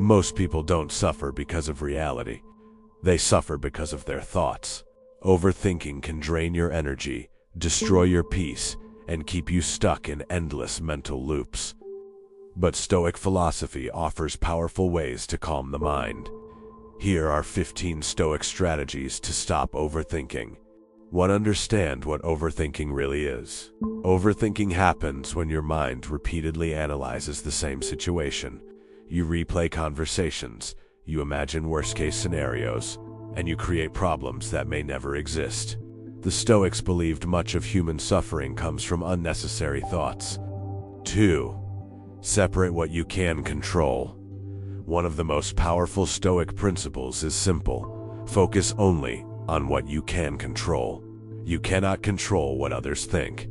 Most people don't suffer because of reality. They suffer because of their thoughts. Overthinking can drain your energy, destroy your peace, and keep you stuck in endless mental loops. But Stoic philosophy offers powerful ways to calm the mind. Here are 15 Stoic strategies to stop overthinking. 1. Understand what overthinking really is. Overthinking happens when your mind repeatedly analyzes the same situation. You replay conversations, you imagine worst-case scenarios, and you create problems that may never exist. The Stoics believed much of human suffering comes from unnecessary thoughts. 2. Separate what you can control. One of the most powerful Stoic principles is simple. Focus only on what you can control. You cannot control what others think.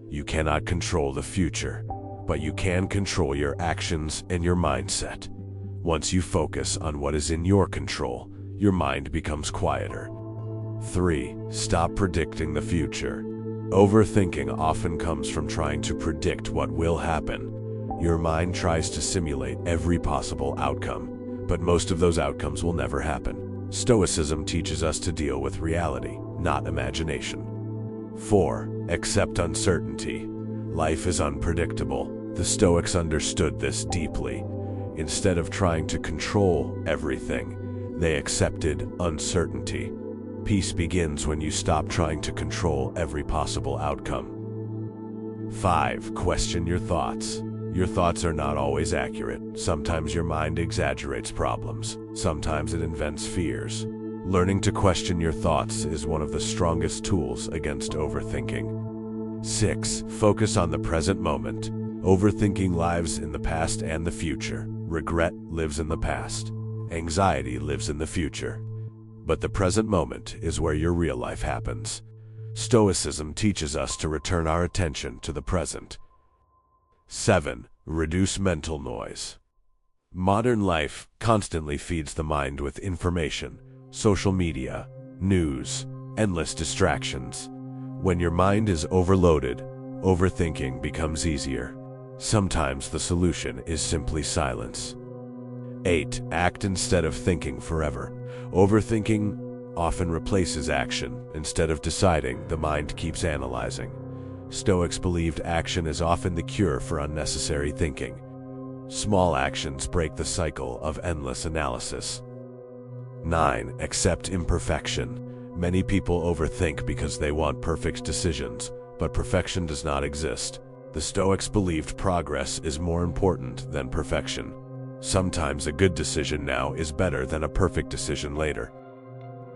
You cannot control the future, but you can control your actions and your mindset. Once you focus on what is in your control, your mind becomes quieter. 3. Stop predicting the future. Overthinking often comes from trying to predict what will happen. Your mind tries to simulate every possible outcome, but most of those outcomes will never happen. Stoicism teaches us to deal with reality, not imagination. 4. Accept uncertainty. Life is unpredictable. The Stoics understood this deeply. Instead of trying to control everything, they accepted uncertainty. Peace begins when you stop trying to control every possible outcome. 5. Question your thoughts. Your thoughts are not always accurate. Sometimes your mind exaggerates problems. Sometimes it invents fears. Learning to question your thoughts is one of the strongest tools against overthinking. 6. Focus on the present moment. Overthinking lives in the past and the future. Regret lives in the past. Anxiety lives in the future. But the present moment is where your real life happens. Stoicism teaches us to return our attention to the present. 7. Reduce mental noise. Modern life constantly feeds the mind with information, social media, news, endless distractions. When your mind is overloaded, overthinking becomes easier. Sometimes the solution is simply silence. 8. Act instead of thinking forever. Overthinking often replaces action. Instead of deciding, the mind keeps analyzing. Stoics believed action is often the cure for unnecessary thinking. Small actions break the cycle of endless analysis. 9. Accept imperfection. Many people overthink because they want perfect decisions, but perfection does not exist. The Stoics believed progress is more important than perfection. Sometimes a good decision now is better than a perfect decision later.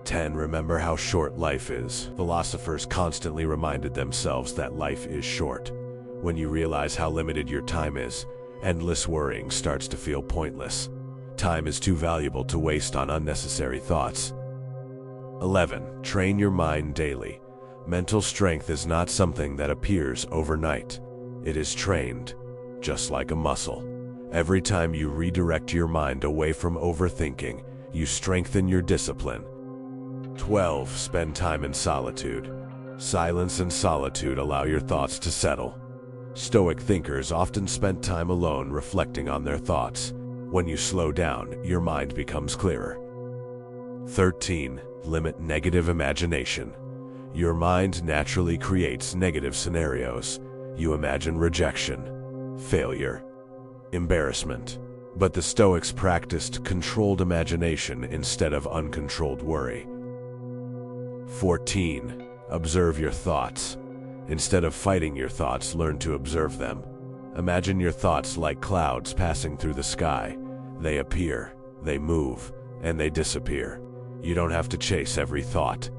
10. Remember how short life is. Philosophers constantly reminded themselves that life is short. When you realize how limited your time is, endless worrying starts to feel pointless. Time is too valuable to waste on unnecessary thoughts. 11. Train your mind daily. Mental strength is not something that appears overnight. It is trained, just like a muscle. Every time you redirect your mind away from overthinking, you strengthen your discipline. 12. Spend time in solitude. Silence and solitude allow your thoughts to settle. Stoic thinkers often spent time alone reflecting on their thoughts. When you slow down, your mind becomes clearer. 13. Limit negative imagination. Your mind naturally creates negative scenarios. You imagine rejection, failure, embarrassment. But the Stoics practiced controlled imagination instead of uncontrolled worry. 14. Observe your thoughts. Instead of fighting your thoughts, learn to observe them. Imagine your thoughts like clouds passing through the sky. They appear, they move, and they disappear. You don't have to chase every thought.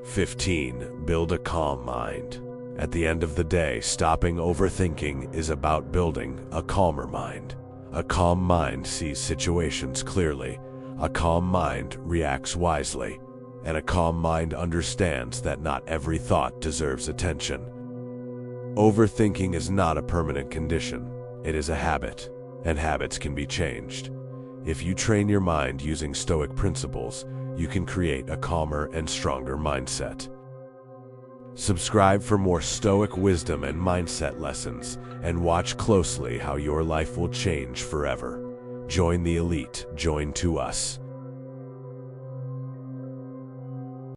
15. Build a calm mind. At the end of the day, stopping overthinking is about building a calmer mind. A calm mind sees situations clearly. A calm mind reacts wisely. And a calm mind understands that not every thought deserves attention. Overthinking is not a permanent condition. It is a habit, and habits can be changed. If you train your mind using Stoic principles, you can create a calmer and stronger mindset. Subscribe for more Stoic wisdom and mindset lessons, and watch closely how your life will change forever. Join the elite, join to us.